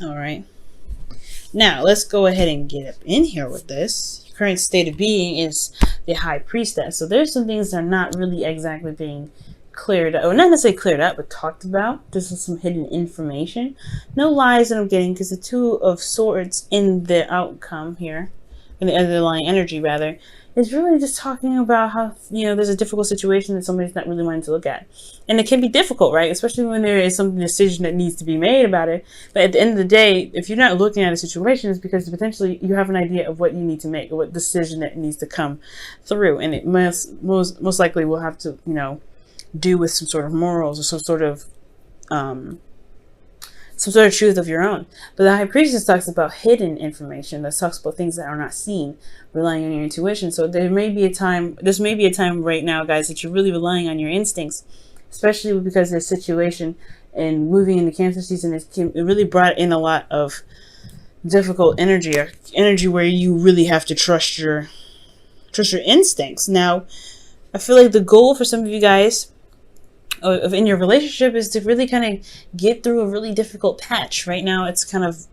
All right. Now, let's go ahead and get up in here with this. Your current state of being is the High Priestess. So there's some things that are not really exactly being cleared up, or not necessarily cleared up, but talked about. This is some hidden information. No lies that I'm getting, because the Two of Swords in the outcome here, in the underlying energy rather, is really just talking about how, there's a difficult situation that somebody's not really wanting to look at. And it can be difficult, right? Especially when there is some decision that needs to be made about it. But at the end of the day, if you're not looking at a situation, it's because potentially you have an idea of what you need to make, or what decision that needs to come through. And it most likely will have to, do with some sort of morals, or some sort of truth of your own. But the High Priestess talks about hidden information, that talks about things that are not seen, relying on your intuition. So this may be a time right now, guys, that you're really relying on your instincts, especially because there's situation and moving into Cancer season. It really brought in a lot of difficult energy, or energy where you really have to trust your instincts. Now, I feel like the goal for some of you guys in your relationship is to really kind of get through a really difficult patch. Right now it's kind of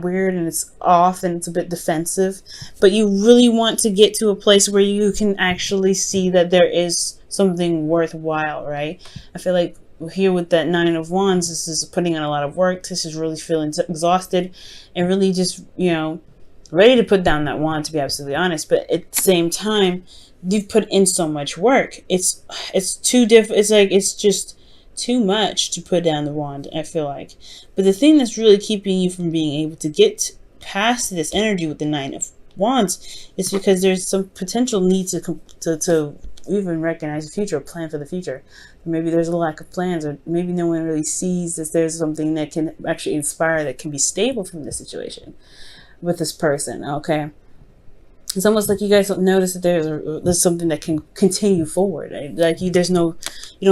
weird, and it's off, and it's a bit defensive, but you really want to get to a place where you can actually see that there is something worthwhile, right? I feel like here with that Nine of Wands, this is putting in a lot of work. This is really feeling exhausted and really just, ready to put down that wand, to be absolutely honest. But at the same time, you've put in so much work. It's too it's just too much to put down the wand, I feel like. But the thing that's really keeping you from being able to get past this energy with the Nine of Wands is because there's some potential need to even recognize the future, or plan for the future. Maybe there's a lack of plans, or maybe no one really sees that there's something that can actually inspire, that can be stable from this situation with this person. Okay. It's almost like you guys don't notice that there's something that can continue forward. Right? Like you don't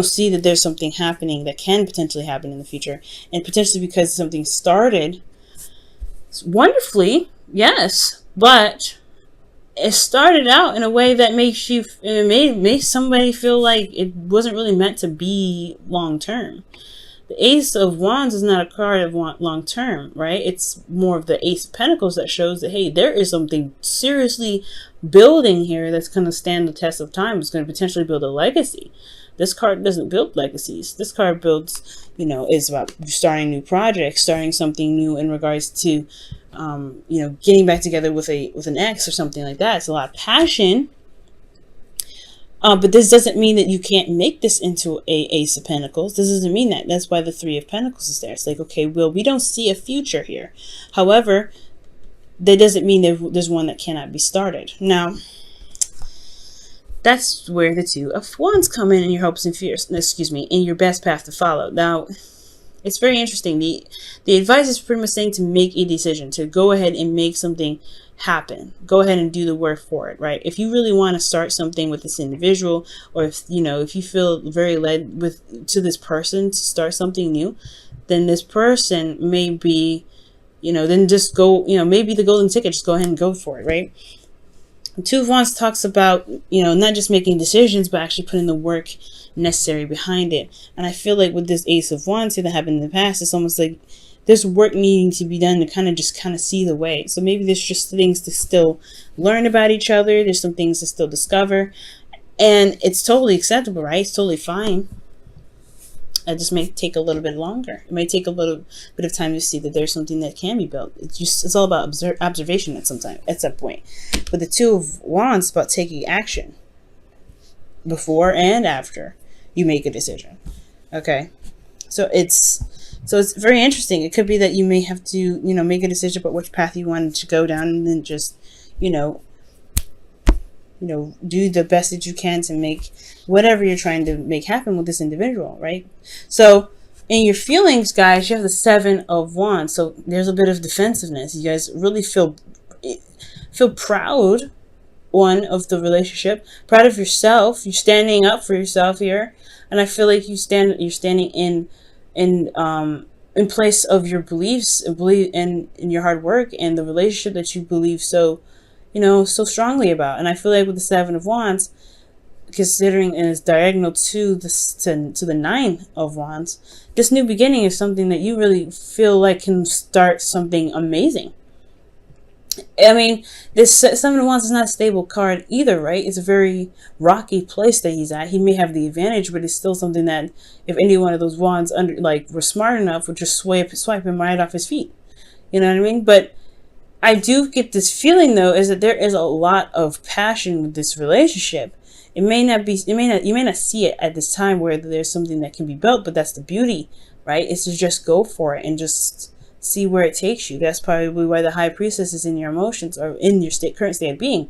see that there's something happening that can potentially happen in the future, and potentially because something started wonderfully, yes, but it started out in a way that made somebody feel like it wasn't really meant to be long term. The Ace of Wands is not a card of long term, right? It's more of the Ace of Pentacles that shows that, hey, there is something seriously building here that's going to stand the test of time. It's going to potentially build a legacy. This card doesn't build legacies. This card builds, is about starting new projects, starting something new in regards to, getting back together with an ex or something like that. It's a lot of passion. But this doesn't mean that you can't make this into a Ace of Pentacles. This doesn't mean that. That's why the Three of Pentacles is there. It's like, okay, well, we don't see a future here. However, that doesn't mean there's one that cannot be started. Now, that's where the Two of Wands come in your hopes and fears. In your best path to follow. Now, it's very interesting. The advice is pretty much saying to make a decision, to go ahead and make something happen. Go ahead and do the work for it, right? If you really want to start something with this individual, or if you feel very led to this person to start something new, then this person may be, then just go, maybe the golden ticket, just go ahead and go for it, right? Two of Wands talks about, not just making decisions, but actually putting the work necessary behind it. And I feel like with this Ace of Wands that happened in the past, it's almost like there's work needing to be done to kind of see the way. So maybe there's just things to still learn about each other. There's some things to still discover. And it's totally acceptable, right? It's totally fine. It just may take a little bit longer. It may take a little bit of time to see that there's something that can be built. It's all about observation at some point. But the Two of Wands is about taking action before and after you make a decision. Okay, so it's very interesting. It could be that you may have to make a decision about which path you wanted to go down, and then just do the best that you can to make whatever you're trying to make happen with this individual, right? So in your feelings, guys, you have the Seven of Wands. So there's a bit of defensiveness. You guys really feel proud, of the relationship, proud of yourself. You're standing up for yourself here, and I feel like you're standing in place of your beliefs, believe in your hard work and the relationship that you believe so strongly about. And I feel like with the Seven of Wands, considering and is diagonal to the Nine of Wands, this new beginning is something that you really feel like can start something amazing. I mean, this Seven of Wands is not a stable card either, right? It's a very rocky place that he's at. He may have the advantage, but it's still something that if any one of those wands were smart enough, would just swipe him right off his feet. You know what I mean? But I do get this feeling though, is that there is a lot of passion with this relationship. You may not see it at this time where there's something that can be built, but that's the beauty, right? It's to just go for it and just see where it takes you. That's probably why the High Priestess is in your emotions or in your current state of being,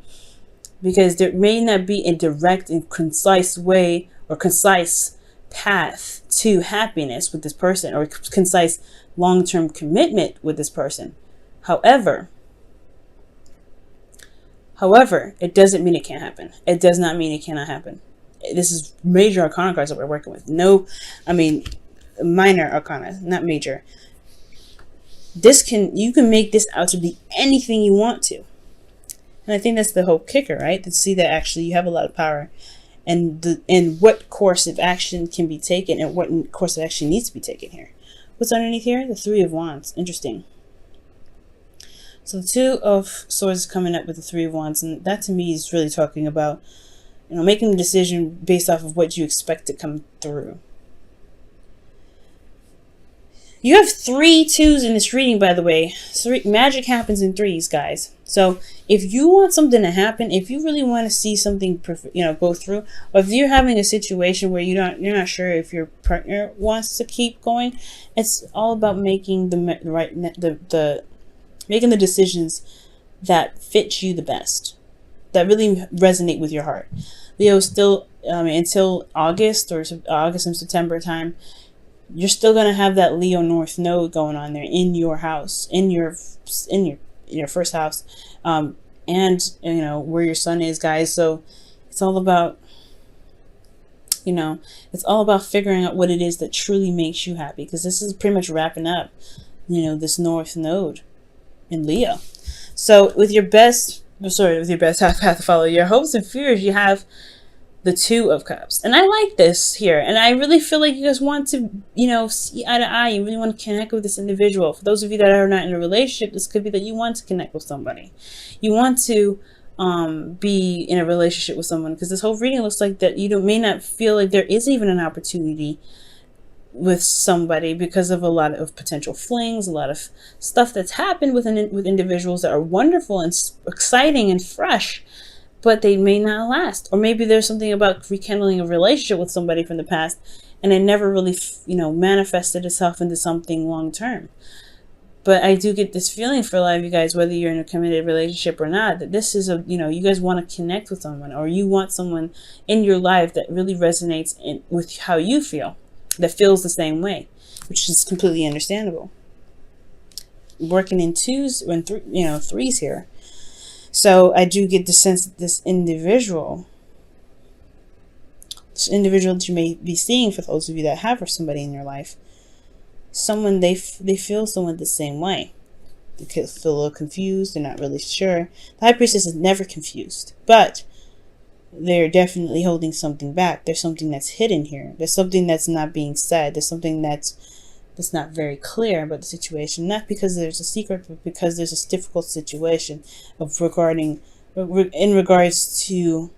because there may not be a direct and concise way or concise path to happiness with this person, or concise long-term commitment with this person. However, it doesn't mean it can't happen. It does not mean it cannot happen. This is major arcana cards that we're working with. Minor arcana, not major. You can make this out to be anything you want to. And I think that's the whole kicker, right? To see that actually you have a lot of power, and what course of action can be taken, and what course of action needs to be taken here. What's underneath here? The Three of Wands. Interesting. So the Two of Swords is coming up with the Three of Wands, and that to me is really talking about, making a decision based off of what you expect to come through. You have 3 2s in this reading, by the way. Magic happens in 3s, guys. So if you want something to happen, if you really want to see something, go through, or if you're having a situation where you're not sure if your partner wants to keep going, it's all about making making the decisions that fit you the best, that really resonate with your heart. Leo, still until August and September time, you're still going to have that Leo North node going on there in your house, in your first house, and where your sun is, guys. So it's all about figuring out what it is that truly makes you happy, because this is pretty much wrapping up this North node in Leo. So with your best path to follow your hopes and fears, you have the Two of Cups. And I like this here. And I really feel like you guys want to, see eye to eye. You really want to connect with this individual. For those of you that are not in a relationship, this could be that you want to connect with somebody. You want to be in a relationship with someone, because this whole reading looks like that you may not feel like there is even an opportunity with somebody because of a lot of potential flings, a lot of stuff that's happened with individuals that are wonderful and exciting and fresh, but they may not last. Or maybe there's something about rekindling a relationship with somebody from the past, and it never really, manifested itself into something long term. But I do get this feeling for a lot of you guys, whether you're in a committed relationship or not, that this is you guys want to connect with someone, or you want someone in your life that really resonates with how you feel, that feels the same way, which is completely understandable. Working in 2s and 3s here. So I do get the sense that this individual that you may be seeing, for those of you that have somebody in your life, someone they feel someone the same way. They could feel a little confused. They're not really sure. The High Priestess is never confused, but they're definitely holding something back. There's something that's hidden here. There's something that's not being said. There's something that's not very clear about the situation. Not because there's a secret, but because there's a difficult situation in regards to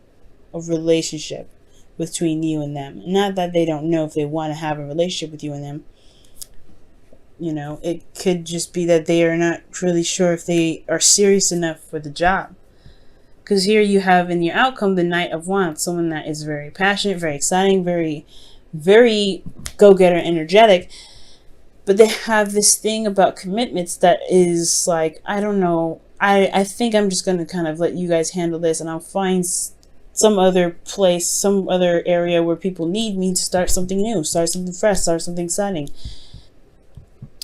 a relationship between you and them. Not that they don't know if they want to have a relationship with you and them. It could just be that they are not really sure if they are serious enough for the job. Because here you have in your outcome the Knight of Wands, someone that is very passionate, very exciting, very, very go-getter, energetic. But they have this thing about commitments that is like, I don't know. I think I'm just going to kind of let you guys handle this, and I'll find some other place, some other area where people need me to start something new, start something fresh, start something exciting.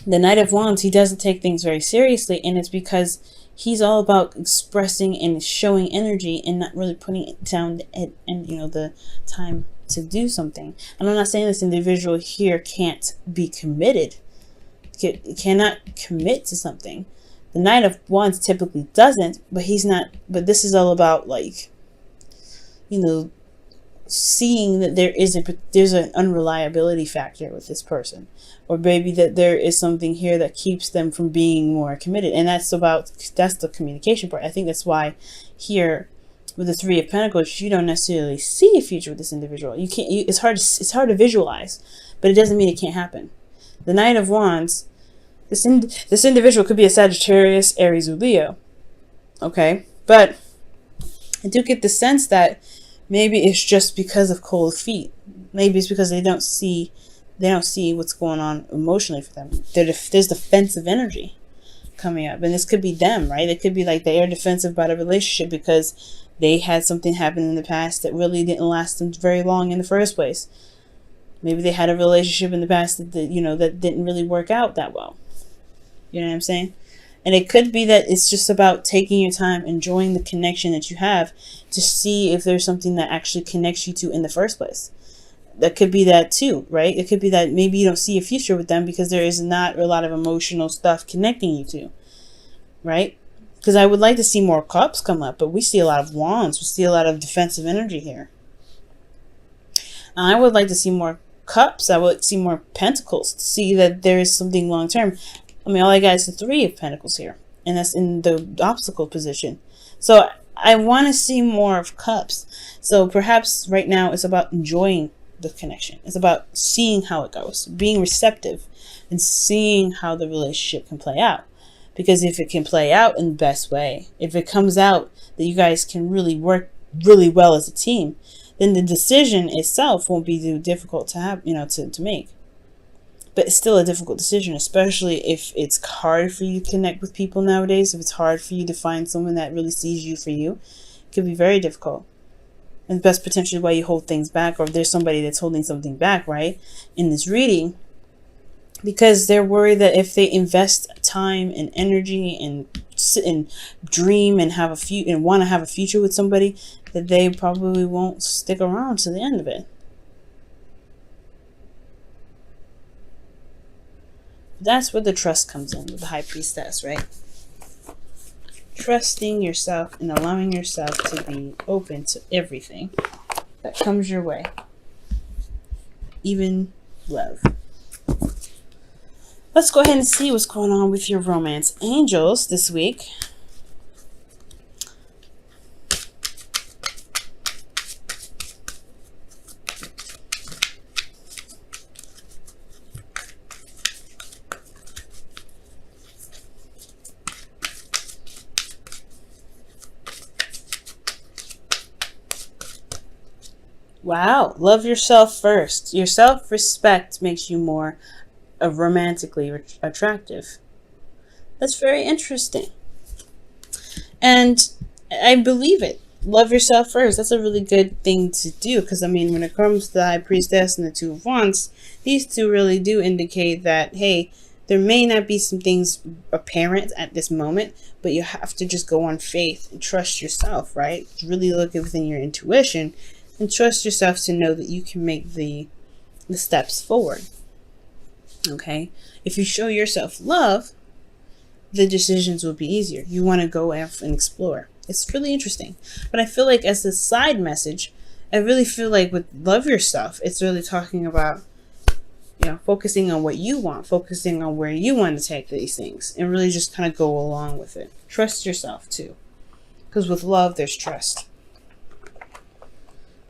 The Knight of Wands, he doesn't take things very seriously, and it's because he's all about expressing and showing energy and not really putting it down and the time to do something. And I'm not saying this individual here can't be committed, cannot commit to something. The Knight of Wands typically doesn't, but he's not. But this is all about seeing that there's an unreliability factor with this person, or maybe that there is something here that keeps them from being more committed, and that's the communication part. I think that's why here with the Three of Pentacles, you don't necessarily see a future with this individual. It's hard to visualize, but it doesn't mean it can't happen. The Knight of Wands, this individual could be a Sagittarius, Aries, or Leo. Okay, but I do get the sense that maybe it's just because of cold feet. Maybe it's because they don't see what's going on emotionally for them. There's defensive energy coming up, and this could be them, right? It could be like they are defensive about a relationship because they had something happen in the past that really didn't last them very long in the first place. Maybe they had a relationship in the past that didn't really work out that well. You know what I'm saying? And it could be that it's just about taking your time, enjoying the connection that you have to see if there's something that actually connects you to in the first place. That could be that too, right? It could be that maybe you don't see a future with them because there is not a lot of emotional stuff connecting you to, right? Because I would like to see more cups come up, but we see a lot of wands. We see a lot of defensive energy here. I would like to see more cups. I would see more pentacles to see that there is something long term. I mean, all I got is the Three of Pentacles here, and that's in the obstacle position. So I want to see more of cups. So perhaps right now it's about enjoying the connection. It's about seeing how it goes, being receptive, and seeing how the relationship can play out. Because if it can play out in the best way, if it comes out that you guys can really work really well as a team, then the decision itself won't be too difficult to have, to make. But it's still a difficult decision, especially if it's hard for you to connect with people nowadays. If it's hard for you to find someone that really sees you for you, it could be very difficult. And that's potentially why you hold things back, or if there's somebody that's holding something back, right, in this reading, because they're worried that if they invest time and energy and sit and dream and want to have a future with somebody, that they probably won't stick around to the end of it. That's where the trust comes in with the High Priestess, right? Trusting yourself and allowing yourself to be open to everything that comes your way. Even love. Let's go ahead and see what's going on with your romance angels this week. Wow, love yourself first. Your self-respect makes you more romantically attractive. That's very interesting. And I believe it. Love yourself first. That's a really good thing to do, because I mean, when it comes to the High Priestess and the Two of Wands, these two really do indicate that, hey, there may not be some things apparent at this moment, but you have to just go on faith and trust yourself, right? Really look within your intuition and trust yourself to know that you can make the steps forward. Okay? If you show yourself love, the decisions will be easier. You want to go and explore. It's really interesting. But I feel like as a side message, I really feel like with love yourself, it's really talking about, focusing on what you want, focusing on where you want to take these things, and really just kind of go along with it. Trust yourself too. Because with love, there's trust.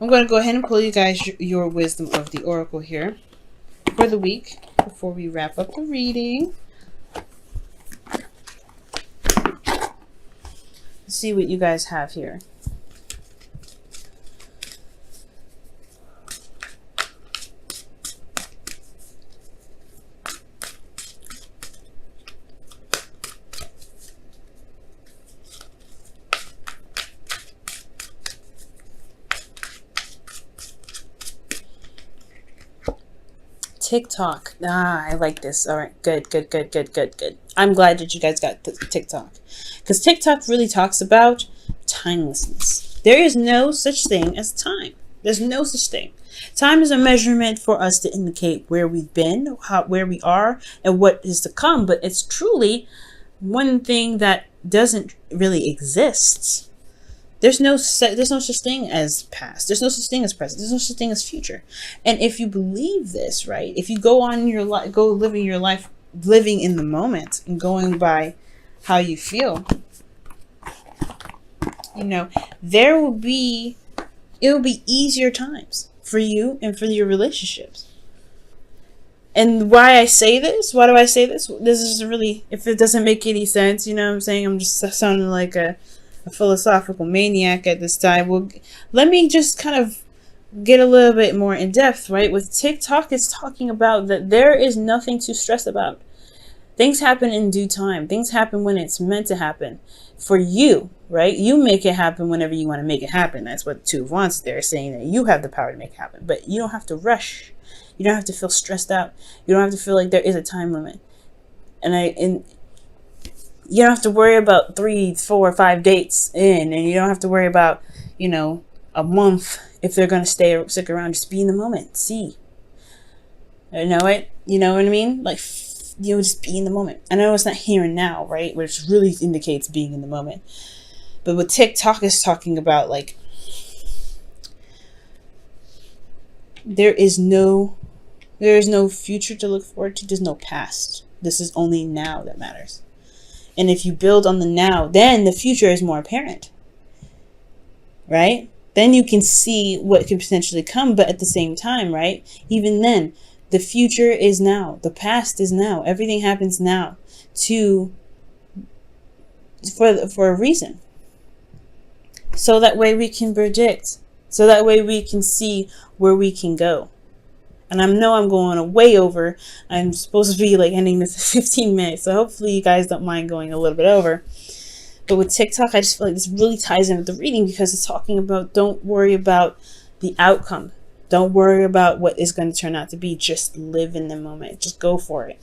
I'm going to go ahead and pull you guys your wisdom of the oracle here for the week before we wrap up the reading. Let's see what you guys have here. TikTok. I like this. All right, good. I'm glad that you guys got TikTok, because TikTok really talks about timelessness. There is no such thing as time. There's no such thing. Time is a measurement for us to indicate where we've been, where we are, and what is to come. But it's truly one thing that doesn't really exist. There's no such thing as past. There's no such thing as present. There's no such thing as future. And if you believe this, right? If you go on your life, go living your life, living in the moment and going by how you feel, there will be, it will be easier times for you and for your relationships. And why I say this? Why do I say this? This is really, if it doesn't make any sense, what I'm saying? I'm just sounding like a philosophical maniac at this time. Well, let me just kind of get a little bit more in depth, right? With TikTok, it's talking about that there is nothing to stress about. Things happen in due time. Things happen when it's meant to happen for you, right? You make it happen whenever you want to make it happen. That's what Two of Wands there, saying that you have the power to make it happen, but you don't have to rush. You don't have to feel stressed out. You don't have to feel like there is a time limit. And you don't have to worry about 3, 4, 5 dates in, and you don't have to worry about, a month if they're going to stick around. Just be in the moment. See. You know it? You know what I mean? Like, just be in the moment. I know it's not here and now, right? Which really indicates being in the moment. But what TikTok is talking about, like, there is no future to look forward to. There's no past. This is only now that matters. And if you build on the now, then the future is more apparent, right? Then you can see what could potentially come. But at the same time, right? Even then, the future is now. The past is now. Everything happens now for a reason. So that way we can predict. So that way we can see where we can go. And I know I'm going way over. I'm supposed to be like ending this at 15 minutes. So hopefully you guys don't mind going a little bit over. But with TikTok, I just feel like this really ties in with the reading, because it's talking about, don't worry about the outcome. Don't worry about what is going to turn out to be. Just live in the moment. Just go for it.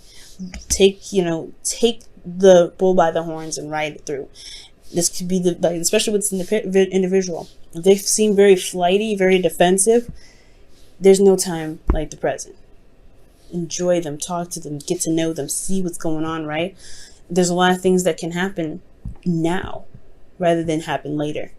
Take the bull by the horns and ride it through. This could be especially with the individual. If they seem very flighty, very defensive, there's no time like the present. Enjoy them, talk to them, get to know them, see what's going on, right? There's a lot of things that can happen now rather than happen later.